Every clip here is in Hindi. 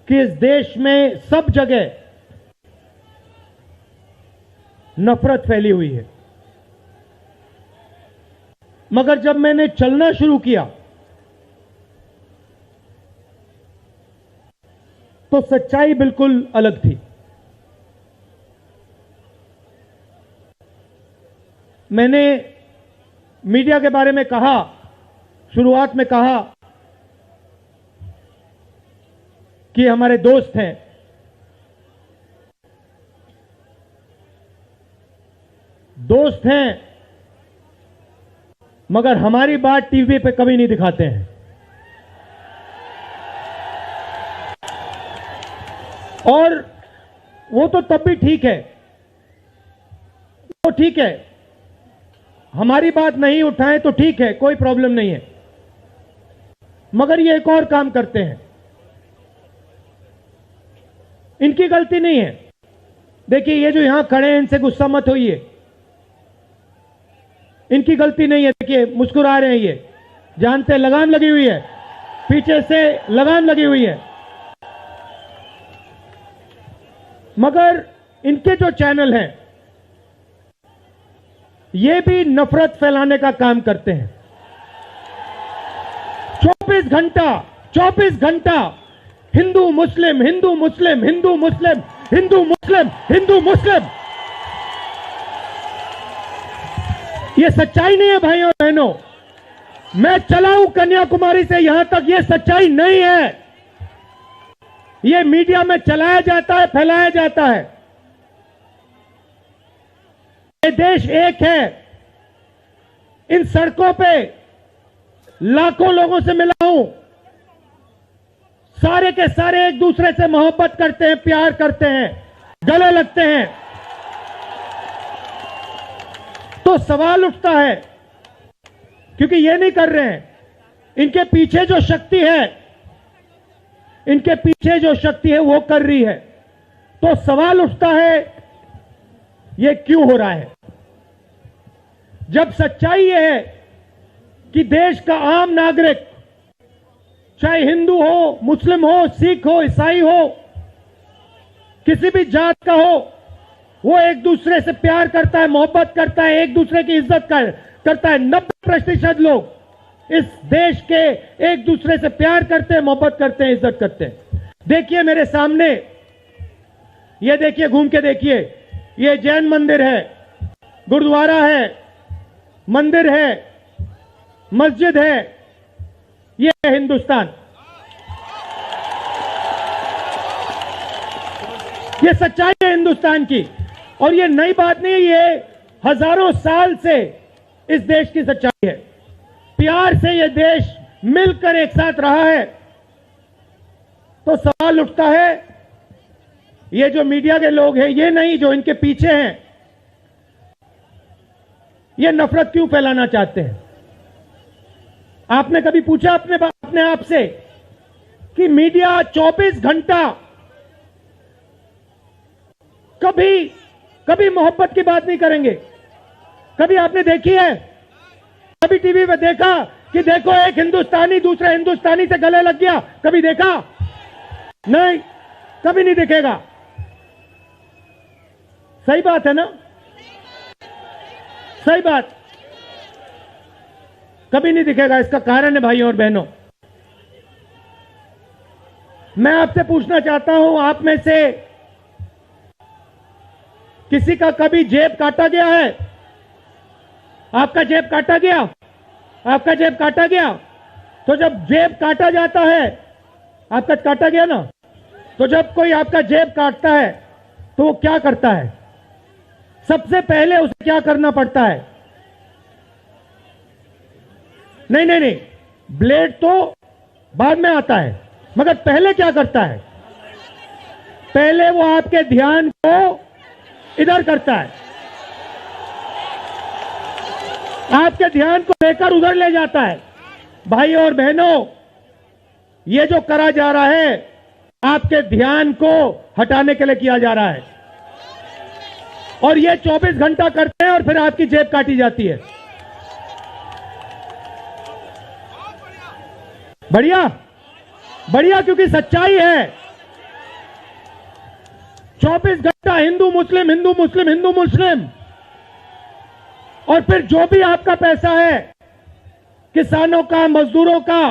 कि इस देश में सब जगह नफरत फैली हुई है, मगर जब मैंने चलना शुरू किया तो सच्चाई बिल्कुल अलग थी। मैंने मीडिया के बारे में कहा, शुरुआत में कहा कि हमारे दोस्त हैं, दोस्त हैं, मगर हमारी बात टीवी पे कभी नहीं दिखाते हैं। और वो तो तब भी ठीक है, वो ठीक है, हमारी बात नहीं उठाएं तो ठीक है, कोई प्रॉब्लम नहीं है, मगर ये एक और काम करते हैं। इनकी गलती नहीं है। देखिए, ये जो यहां खड़े हैं, इनसे गुस्सा मत होइए, इनकी गलती नहीं है। देखिए, मुस्कुरा रहे हैं, ये जानते हैं लगाम लगी हुई है, पीछे से लगाम लगी हुई है, मगर इनके जो चैनल हैं ये भी नफरत फैलाने का काम करते हैं। 24 घंटा हिंदू मुस्लिम, हिंदू मुस्लिम, हिंदू मुस्लिम, हिंदू मुस्लिम, हिंदू मुस्लिम। ये सच्चाई नहीं है भाइयों और बहनों। मैं चला हूं कन्याकुमारी से यहां तक, ये सच्चाई नहीं है। ये मीडिया में चलाया जाता है, फैलाया जाता है। ये देश एक है। इन सड़कों पे लाखों लोगों से मिला हूं, सारे के सारे एक दूसरे से मोहब्बत करते हैं, प्यार करते हैं, गले लगते हैं। तो सवाल उठता है, क्योंकि ये नहीं कर रहे हैं, इनके पीछे जो शक्ति है, इनके पीछे जो शक्ति है वो कर रही है। तो सवाल उठता है, ये क्यों हो रहा है? जब सच्चाई ये है कि देश का आम नागरिक, चाहे हिंदू हो, मुस्लिम हो, सिख हो, ईसाई हो, किसी भी जात का हो, वो एक दूसरे से प्यार करता है, मोहब्बत करता है, एक दूसरे की इज्जत करता है। 90% लोग इस देश के एक दूसरे से प्यार करते हैं, मोहब्बत करते हैं, इज्जत करते हैं। देखिए मेरे सामने, ये देखिए, घूम के देखिए, ये जैन मंदिर है, गुरुद्वारा है, मंदिर है, मस्जिद है। ये है हिंदुस्तान। ये सच्चाई है हिंदुस्तान की, और ये नई बात नहीं है, ये हजारों साल से इस देश की सच्चाई है। प्यार से ये देश मिलकर एक साथ रहा है। तो सवाल उठता है, ये जो मीडिया के लोग हैं, ये नहीं, जो इनके पीछे हैं, ये नफरत क्यों फैलाना चाहते हैं? आपने कभी पूछा अपने आप से कि मीडिया 24 घंटा कभी मोहब्बत की बात नहीं करेंगे? कभी आपने देखी है? कभी टीवी पे देखा कि देखो एक हिंदुस्तानी दूसरे हिंदुस्तानी से गले लग गया? कभी देखा? नहीं, कभी नहीं दिखेगा। सही बात है ना? सही बात, कभी नहीं दिखेगा। इसका कारण है भाइयों और बहनों, मैं आपसे पूछना चाहता हूं, आप में से किसी का कभी जेब काटा गया है? आपका जेब काटा गया? आपका जेब काटा गया? तो जब जेब काटा जाता है, आपका काटा गया ना, तो जब कोई आपका जेब काटता है तो वो क्या करता है? सबसे पहले उसे क्या करना पड़ता है? नहीं, ब्लेड तो बाद में आता है, मगर पहले क्या करता है? पहले वो आपके ध्यान को इधर करता है, आपके ध्यान को लेकर उधर ले जाता है। भाइयों और बहनों, ये जो करा जा रहा है, आपके ध्यान को हटाने के लिए किया जा रहा है, और ये 24 घंटा करते हैं और फिर आपकी जेब काटी जाती है। बढ़िया, बढ़िया, क्योंकि सच्चाई है। 24 घंटा हिंदू मुस्लिम हिंदू मुस्लिम हिंदू मुस्लिम। और फिर जो भी आपका पैसा है, किसानों का, मजदूरों का,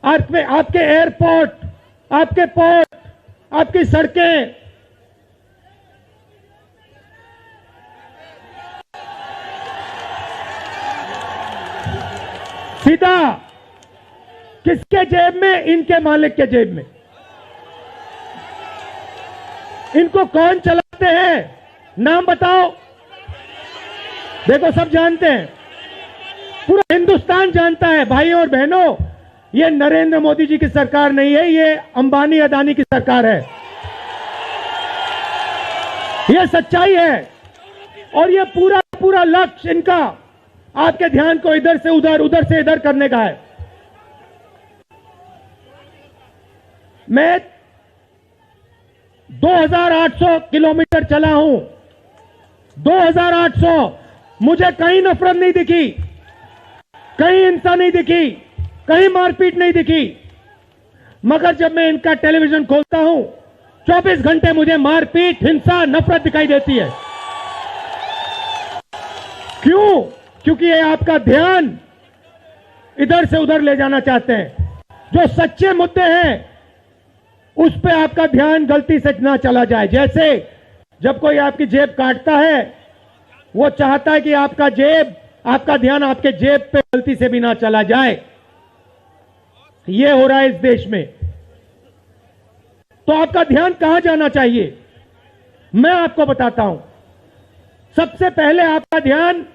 आपके एयरपोर्ट, आपके पोर्ट, आपकी सड़कें, सीधा किसके जेब में? इनके मालिक के जेब में। इनको कौन चलाते हैं? नाम बताओ। देखो, सब जानते हैं, पूरा हिंदुस्तान जानता है। भाइयों और बहनों, ये नरेंद्र मोदी जी की सरकार नहीं है, ये अंबानी अदानी की सरकार है। ये सच्चाई है। और ये पूरा लक्ष्य इनका आपके ध्यान को इधर से उधर, उधर से इधर करने का है। मैं 2800 किलोमीटर चला हूं, 2800। मुझे कहीं नफरत नहीं दिखी, कहीं हिंसा नहीं दिखी, कहीं मारपीट नहीं दिखी। मगर जब मैं इनका टेलीविजन खोलता हूं, 24 घंटे मुझे मारपीट, हिंसा, नफरत दिखाई देती है। क्यों? क्योंकि ये आपका ध्यान इधर से उधर ले जाना चाहते हैं। जो सच्चे मुद्दे हैं उस पे आपका ध्यान गलती से ना चला जाए। जैसे जब कोई आपकी जेब काटता है, वो चाहता है कि आपका ध्यान आपके जेब पे गलती से भी ना चला जाए। ये हो रहा है इस देश में। तो आपका ध्यान कहां जाना चाहिए? मैं आपको बताता हूं। सबसे पहले आपका ध्यान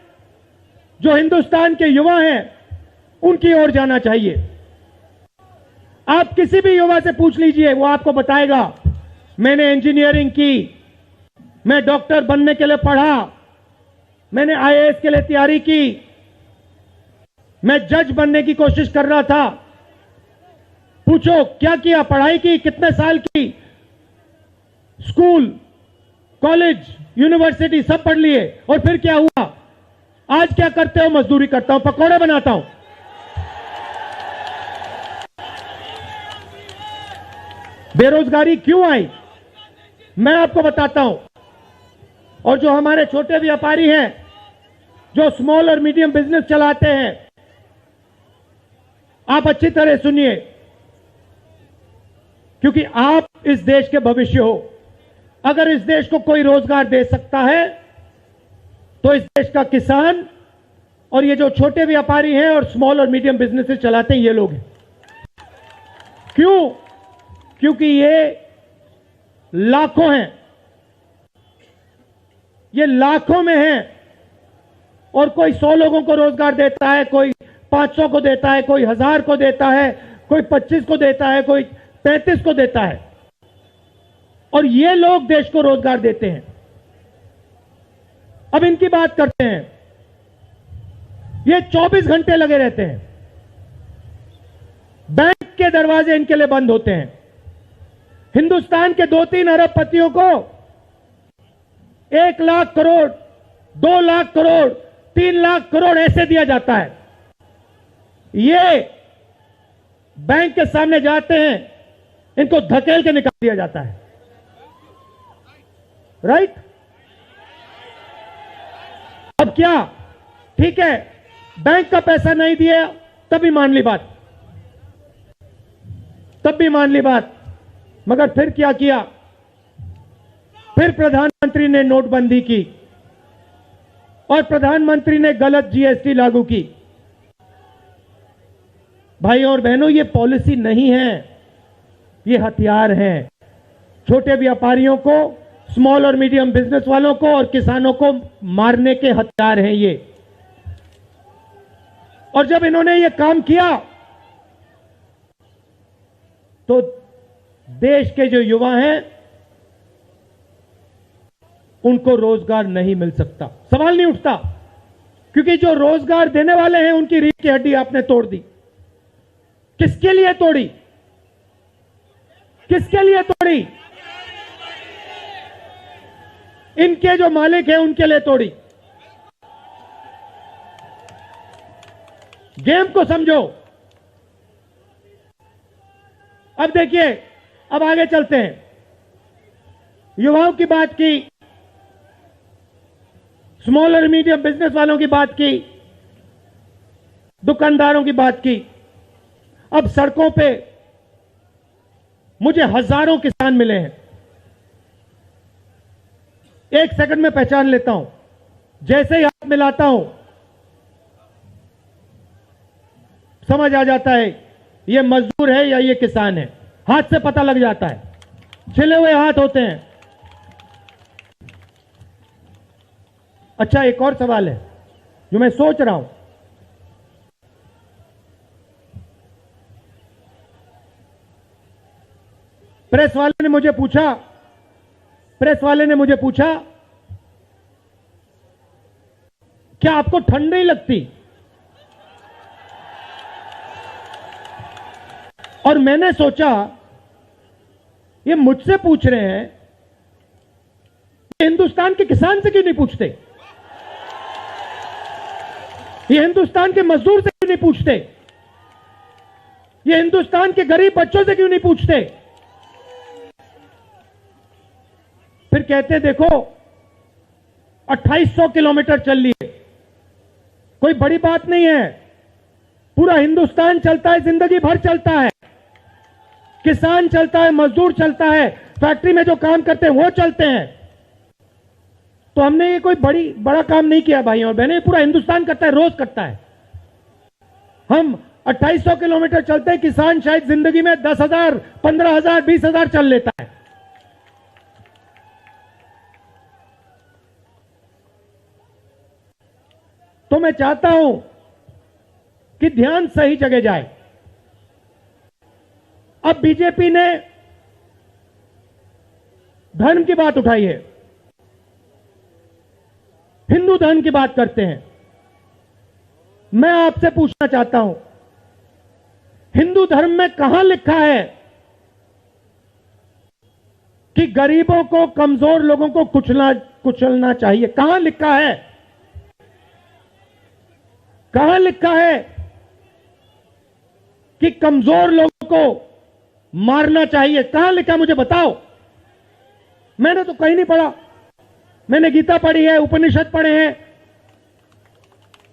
जो हिंदुस्तान के युवा हैं उनकी ओर जाना चाहिए। आप किसी भी युवा से पूछ लीजिए, वो आपको बताएगा, मैंने इंजीनियरिंग की, मैं डॉक्टर बनने के लिए पढ़ा, मैंने आईएएस के लिए तैयारी की, मैं जज बनने की कोशिश कर रहा था। पूछो क्या किया? पढ़ाई की, कितने साल की? स्कूल, कॉलेज, यूनिवर्सिटी सब पढ़ लिए। और फिर क्या हुआ? आज क्या करते हो? मजदूरी करता हूं, पकौड़े बनाता हूं। बेरोजगारी क्यों आई? मैं आपको बताता हूं। और जो हमारे छोटे व्यापारी हैं, जो स्मॉल और मीडियम बिजनेस चलाते हैं, आप अच्छी तरह सुनिए, क्योंकि आप इस देश के भविष्य हो। अगर इस देश को कोई रोजगार दे सकता है तो इस देश का किसान और ये जो छोटे व्यापारी हैं और स्मॉल और मीडियम बिजनेसेस चलाते हैं, ये लोग हैं। क्यों? क्योंकि ये लाखों हैं, ये लाखों में हैं। और कोई 100 लोगों को रोजगार देता है, कोई 500 को देता है, कोई 1000 को देता है, कोई 25 को देता है, कोई 35 को देता है। और ये लोग देश को रोजगार देते हैं। अब इनकी बात करते हैं। ये 24 घंटे लगे रहते हैं। बैंक के दरवाजे इनके लिए बंद होते हैं। हिंदुस्तान के 2-3 अरबपतियों को 1 लाख करोड़, 2 लाख करोड़, 3 लाख करोड़ ऐसे दिया जाता है। ये बैंक के सामने जाते हैं, इनको धकेल के निकाल दिया जाता है। राइट? अब क्या? ठीक है, बैंक का पैसा नहीं दिया तब भी मान ली बात, तब भी मान ली बात। मगर फिर क्या किया? फिर प्रधानमंत्री ने नोटबंदी की और प्रधानमंत्री ने गलत जीएसटी लागू की। भाइयों और बहनों, ये पॉलिसी नहीं है, ये हथियार है। छोटे व्यापारियों को, स्मॉल और मीडियम बिजनेस वालों को और किसानों को मारने के हथियार हैं ये। और जब इन्होंने ये काम किया तो देश के जो युवा हैं उनको रोजगार नहीं मिल सकता, सवाल नहीं उठता। क्योंकि जो रोजगार देने वाले हैं उनकी रीढ़ की हड्डी आपने तोड़ दी। किसके लिए तोड़ी? किसके लिए तोड़ी? इनके जो मालिक हैं उनके लिए तोड़ी। गेम को समझो। अब देखिए, अब आगे चलते हैं। युवाओं की बात की, स्मॉल और मीडियम बिजनेस वालों की बात की, दुकानदारों की बात की। अब सड़कों पे मुझे हजारों किसान मिले हैं। एक सेकंड में पहचान लेता हूं, जैसे ही हाथ मिलाता हूं समझ आ जाता है ये मजदूर है या ये किसान है। हाथ से पता लग जाता है, छिले हुए हाथ होते हैं। अच्छा, एक और सवाल है जो मैं सोच रहा हूं। प्रेस वाले ने मुझे पूछा क्या आपको ठंड नहीं लगती? और मैंने सोचा ये मुझसे पूछ रहे हैं, हिंदुस्तान के किसान से क्यों नहीं पूछते? ये हिंदुस्तान के मजदूर से क्यों नहीं पूछते? ये हिंदुस्तान के गरीब बच्चों से क्यों नहीं पूछते? फिर कहते देखो 2800 किलोमीटर चल लिए, कोई बड़ी बात नहीं है। पूरा हिंदुस्तान चलता है, जिंदगी भर चलता है। किसान चलता है, मजदूर चलता है, फैक्ट्री में जो काम करते हैं वो चलते हैं। तो हमने ये कोई बड़ा काम नहीं किया भाई और बहनें, पूरा हिंदुस्तान करता है, रोज करता है। हम 2800 किलोमीटर चलते हैं, किसान शायद जिंदगी में 10,000, 15,000, 20,000 चल लेता है। तो मैं चाहता हूं कि ध्यान सही जगह जाए। अब बीजेपी ने धर्म की बात उठाई है, हिंदू धर्म की बात करते हैं। मैं आपसे पूछना चाहता हूं, हिंदू धर्म में कहां लिखा है कि गरीबों को, कमजोर लोगों को कुचलना चाहिए? कहां लिखा है? कहां लिखा है कि कमजोर लोगों को मारना चाहिए? कहां लिखा, मुझे बताओ। मैंने तो कहीं नहीं पढ़ा। मैंने गीता पढ़ी है, उपनिषद पढ़े हैं,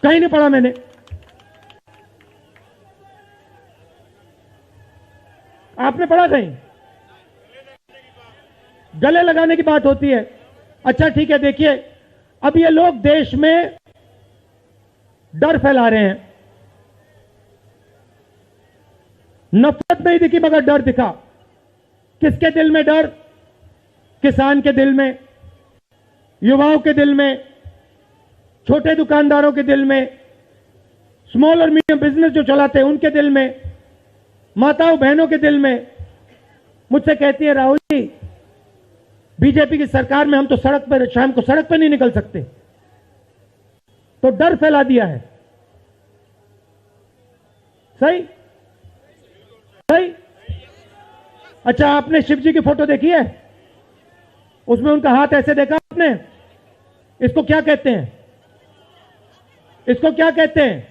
कहीं नहीं पढ़ा मैंने। आपने पढ़ा कहीं? गले लगाने की बात होती है। अच्छा ठीक है, देखिए अब ये लोग देश में डर फैला रहे हैं। नफरत नहीं दिखी मगर डर दिखा। किसके दिल में डर? किसान के दिल में, युवाओं के दिल में, छोटे दुकानदारों के दिल में, स्मॉल और मीडियम बिजनेस जो चलाते हैं उनके दिल में, माताओं बहनों के दिल में। मुझसे कहती है राहुल जी, बीजेपी की सरकार में हम तो सड़क पर, शाम को सड़क पर नहीं निकल सकते। तो डर फैला दिया है। सही सही। अच्छा, आपने शिव जी की फोटो देखी है? उसमें उनका हाथ ऐसे देखा आपने? इसको क्या कहते हैं? इसको क्या कहते हैं?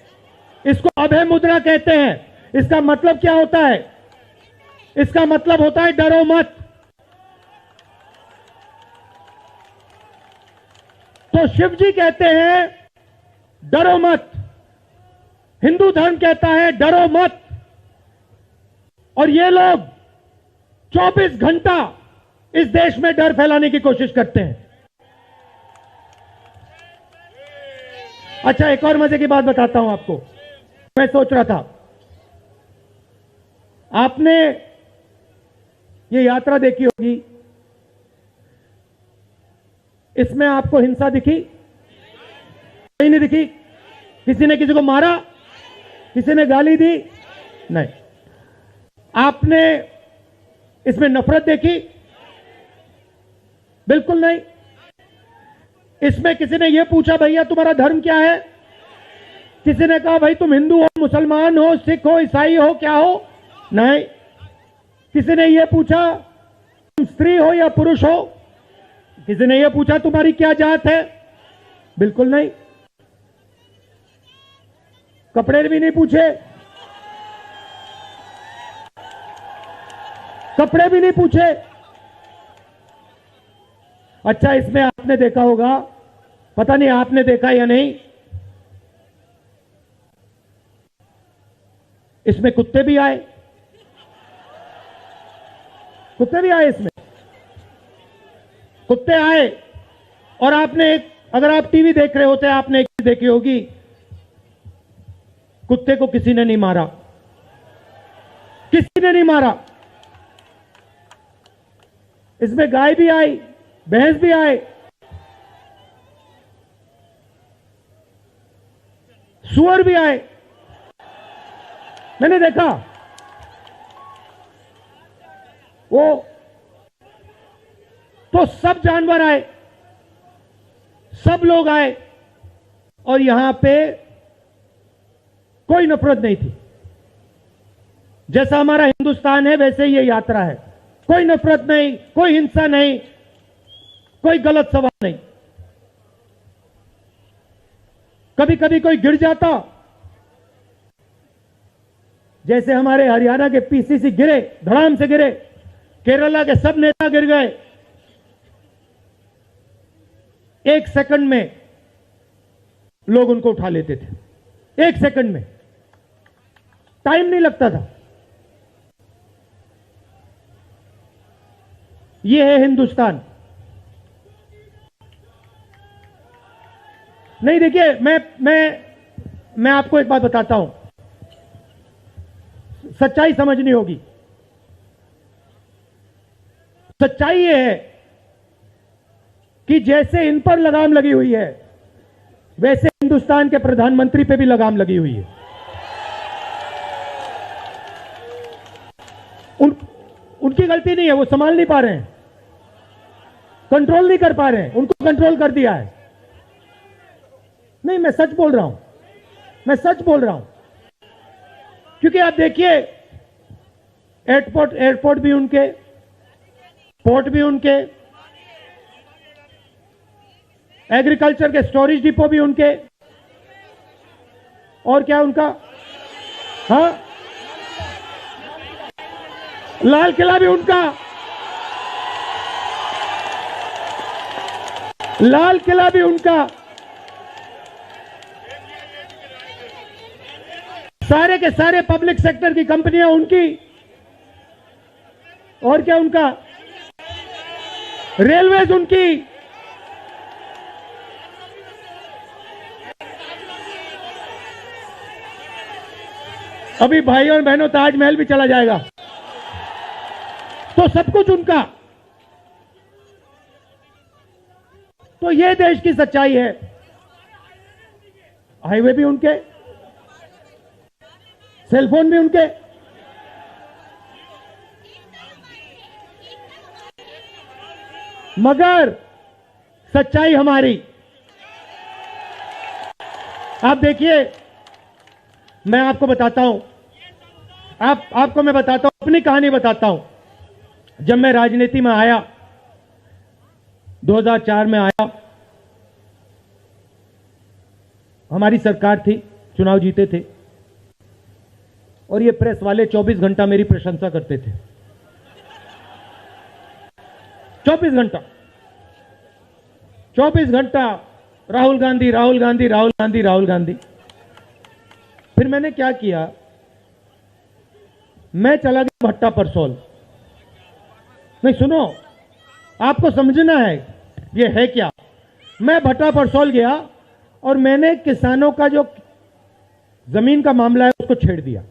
इसको अभय मुद्रा कहते हैं। इसका मतलब क्या होता है? इसका मतलब होता है डरो मत। तो शिव जी कहते हैं डरो मत, हिंदू धर्म कहता है डरो मत, और ये लोग 24 घंटा इस देश में डर फैलाने की कोशिश करते हैं। अच्छा, एक और मजे की बात बताता हूं आपको। मैं सोच रहा था, आपने ये यात्रा देखी होगी, इसमें आपको हिंसा दिखी? कहीं नहीं दिखी। किसी ने किसी को मारा? किसी ने गाली दी? नहीं। आपने इसमें नफरत देखी? बिल्कुल नहीं। इसमें किसी ने यह पूछा भैया तुम्हारा धर्म क्या है? किसी ने कहा भाई तुम हिंदू हो, मुसलमान हो, सिख हो, ईसाई हो, क्या हो? नहीं। किसी ने यह पूछा तुम स्त्री हो या पुरुष हो? किसी ने यह पूछा तुम्हारी क्या जात है? बिल्कुल नहीं। कपड़े भी नहीं पूछे, कपड़े भी नहीं पूछे। अच्छा, इसमें आपने देखा होगा, पता नहीं आपने देखा या नहीं, इसमें कुत्ते भी आए। कुत्ते भी आए इसमें, कुत्ते आए। और आपने एक, अगर आप टीवी देख रहे होते, आपने एक चीज देखी होगी, कुत्ते को किसी ने नहीं मारा, किसी ने नहीं मारा। इसमें गाय भी आई, भैंस भी आए, सुअर भी आए, मैंने देखा। वो तो सब जानवर आए, सब लोग आए, और यहां पे कोई नफरत नहीं थी। जैसा हमारा हिंदुस्तान है वैसे ही ये यात्रा है, कोई नफरत नहीं, कोई हिंसा नहीं, कोई गलत सवाल नहीं। कभी कभी कोई गिर जाता, जैसे हमारे हरियाणा के पीसीसी गिरे, धड़ाम से गिरे, केरला के सब नेता गिर गए, 1 सेकंड में लोग उनको उठा लेते थे, 1 सेकंड में, टाइम नहीं लगता था। ये है हिंदुस्तान। नहीं, देखिए, मैं आपको एक बात बताता हूं, सच्चाई समझनी होगी। सच्चाई ये है कि जैसे इन पर लगाम लगी हुई है, वैसे हिंदुस्तान के प्रधानमंत्री पे भी लगाम लगी हुई है। उनकी गलती नहीं है, वो संभाल नहीं पा रहे हैं, कंट्रोल नहीं कर पा रहे हैं, उनको कंट्रोल कर दिया है। नहीं, मैं सच बोल रहा हूं, मैं सच बोल रहा हूं। क्योंकि आप देखिए, एयरपोर्ट भी उनके, पोर्ट भी उनके, एग्रीकल्चर के स्टोरेज डिपो भी उनके, और क्या उनका, हाँ, लाल किला भी उनका, लाल किला भी उनका, सारे के सारे पब्लिक सेक्टर की कंपनियां उनकी, और क्या उनका, रेलवेज उनकी, अभी भाइयों और बहनों ताजमहल भी चला जाएगा, तो सब कुछ उनका। तो ये देश की सच्चाई है। हाईवे भी उनके, सेलफोन भी उनके, मगर सच्चाई हमारी। आप देखिए, मैं आपको बताता हूं, आपको मैं बताता हूं, अपनी कहानी बताता हूं। जब मैं राजनीति में आया, 2004 में आया, हमारी सरकार थी, चुनाव जीते थे, और ये प्रेस वाले 24 घंटा मेरी प्रशंसा करते थे। 24 घंटा, 24 घंटा राहुल गांधी, राहुल गांधी, राहुल गांधी, राहुल गांधी। फिर मैंने क्या किया, मैं चला गया भट्टा परसोल। नहीं, सुनो, आपको समझना है ये है क्या। मैं भट्टा परसोल गया और मैंने किसानों का जो जमीन का मामला है उसको छेड़ दिया।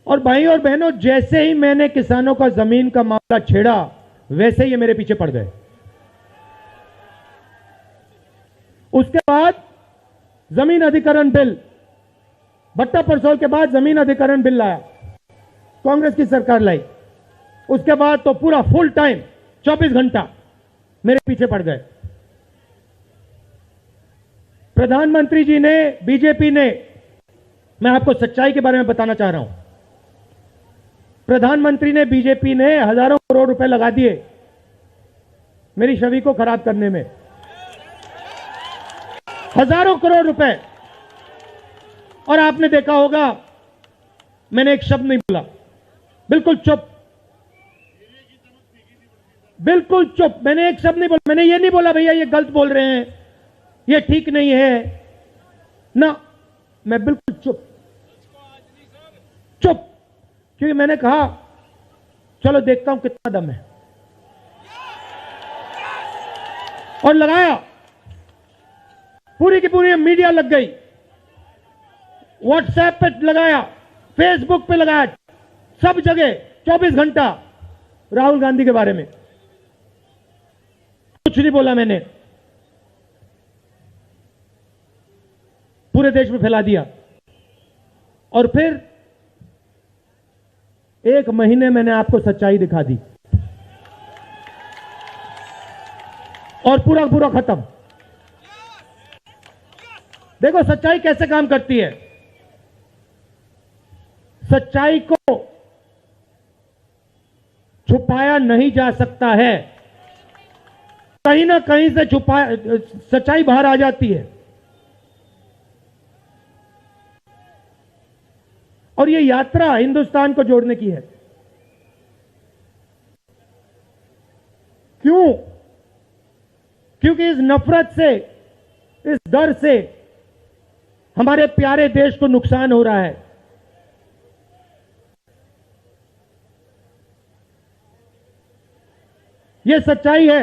और भाई और बहनों, जैसे ही मैंने किसानों का जमीन का मामला छेड़ा, वैसे ही ये मेरे पीछे पड़ गए। उसके बाद जमीन अधिकरण बिल, भट्टा परसोल के बाद जमीन अधिकरण बिल लाया, कांग्रेस की सरकार लाई। उसके बाद तो पूरा फुल टाइम 24 घंटा मेरे पीछे पड़ गए। प्रधानमंत्री जी ने, बीजेपी ने, मैं आपको सच्चाई के बारे में बताना चाह रहा हूं, प्रधानमंत्री ने, बीजेपी ने हजारों करोड़ रुपए लगा दिए मेरी छवि को खराब करने में, हजारों करोड़ रुपए। और आपने देखा होगा, मैंने एक शब्द नहीं बोला, बिल्कुल चुप। बिल्कुल चुप। मैंने एक शब्द नहीं बोला, मैंने ये नहीं बोला भैया ये गलत बोल रहे हैं, ये ठीक नहीं है ना, मैं बिल्कुल चुप चुप, क्योंकि मैंने कहा चलो देखता हूं कितना दम है, और लगाया। पूरी की पूरी मीडिया लग गई, व्हाट्सएप पे लगाया, फेसबुक पे लगाया, सब जगह 24 घंटा राहुल गांधी के बारे में। कुछ नहीं बोला मैंने, पूरे देश में फैला दिया। और फिर 1 महीने मैंने आपको सच्चाई दिखा दी और पूरा पूरा खत्म। देखो सच्चाई कैसे काम करती है। सच्चाई को छुपाया नहीं जा सकता है, कहीं ना कहीं से सच्चाई बाहर आ जाती है। और ये यात्रा हिंदुस्तान को जोड़ने की है। क्यों? क्योंकि इस नफरत से, इस डर से हमारे प्यारे देश को नुकसान हो रहा है। ये सच्चाई है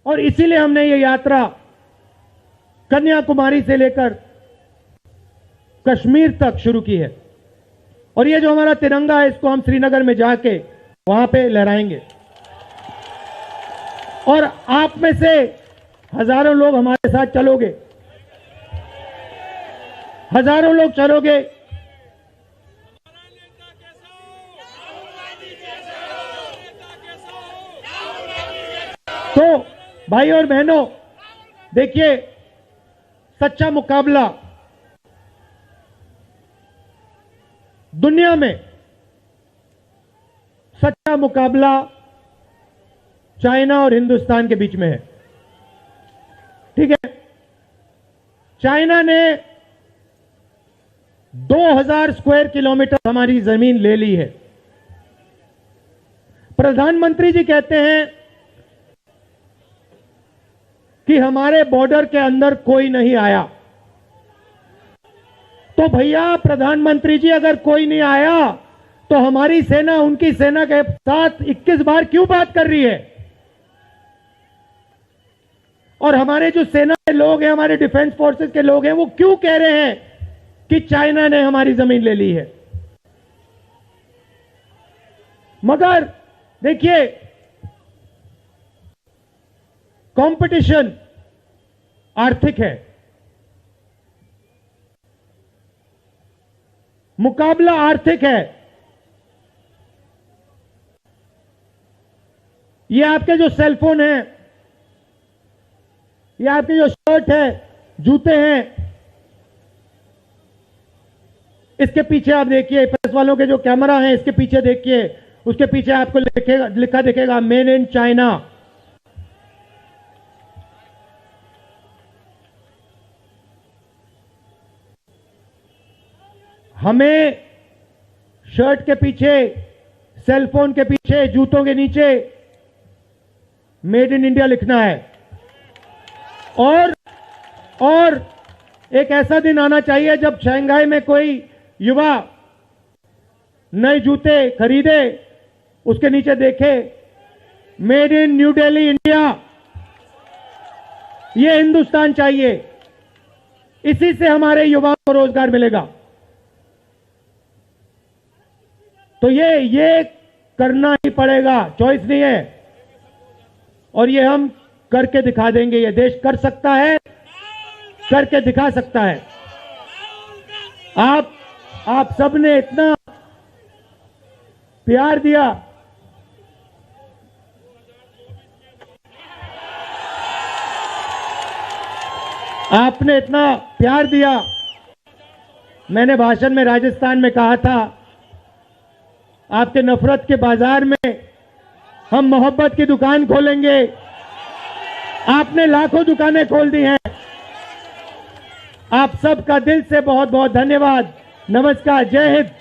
और इसीलिए हमने ये यात्रा कन्याकुमारी से लेकर कश्मीर तक शुरू की है। और ये जो हमारा तिरंगा है इसको हम श्रीनगर में जाके वहां पे लहराएंगे। और आप में से हजारों लोग हमारे साथ चलोगे, हजारों लोग चलोगे। तो भाई और बहनों देखिए, सच्चा मुकाबला दुनिया में, सच्चा मुकाबला चाइना और हिंदुस्तान के बीच में है। ठीक है, चाइना ने 2000 स्क्वायर किलोमीटर हमारी जमीन ले ली है। प्रधानमंत्री जी कहते हैं कि हमारे बॉर्डर के अंदर कोई नहीं आया। तो भैया प्रधानमंत्री जी अगर कोई नहीं आया तो हमारी सेना उनकी सेना के साथ 21 बार क्यों बात कर रही है? और हमारे जो सेना के लोग हैं, हमारे डिफेंस फोर्सेस के लोग हैं, वो क्यों कह रहे हैं कि चाइना ने हमारी जमीन ले ली है? मगर देखिए, कंपटीशन आर्थिक है, मुकाबला आर्थिक है। ये आपके जो सेलफोन है, ये आपके जो शर्ट है, जूते हैं, इसके पीछे आप देखिए, प्रेस वालों के जो कैमरा हैं इसके पीछे देखिए, उसके पीछे आपको लिखा दिखेगा मेड इन चाइना। हमें शर्ट के पीछे, सेलफोन के पीछे, जूतों के नीचे मेड इन इंडिया लिखना है। और एक ऐसा दिन आना चाहिए जब शंघाई में कोई युवा नए जूते खरीदे, उसके नीचे देखे made in new Delhi India. ये हिंदुस्तान चाहिए, इसी से हमारे युवाओं को रोजगार मिलेगा। तो ये करना ही पड़ेगा, चॉइस नहीं है। और ये हम करके दिखा देंगे। ये देश कर सकता है, करके दिखा सकता है। आप सबने इतना प्यार दिया, आपने इतना प्यार दिया। मैंने भाषण में राजस्थान में कहा था, आपके नफरत के बाजार में हम मोहब्बत की दुकान खोलेंगे। आपने लाखों दुकानें खोल दी हैं। आप सबका दिल से बहुत बहुत धन्यवाद। नमस्कार, जय हिंद।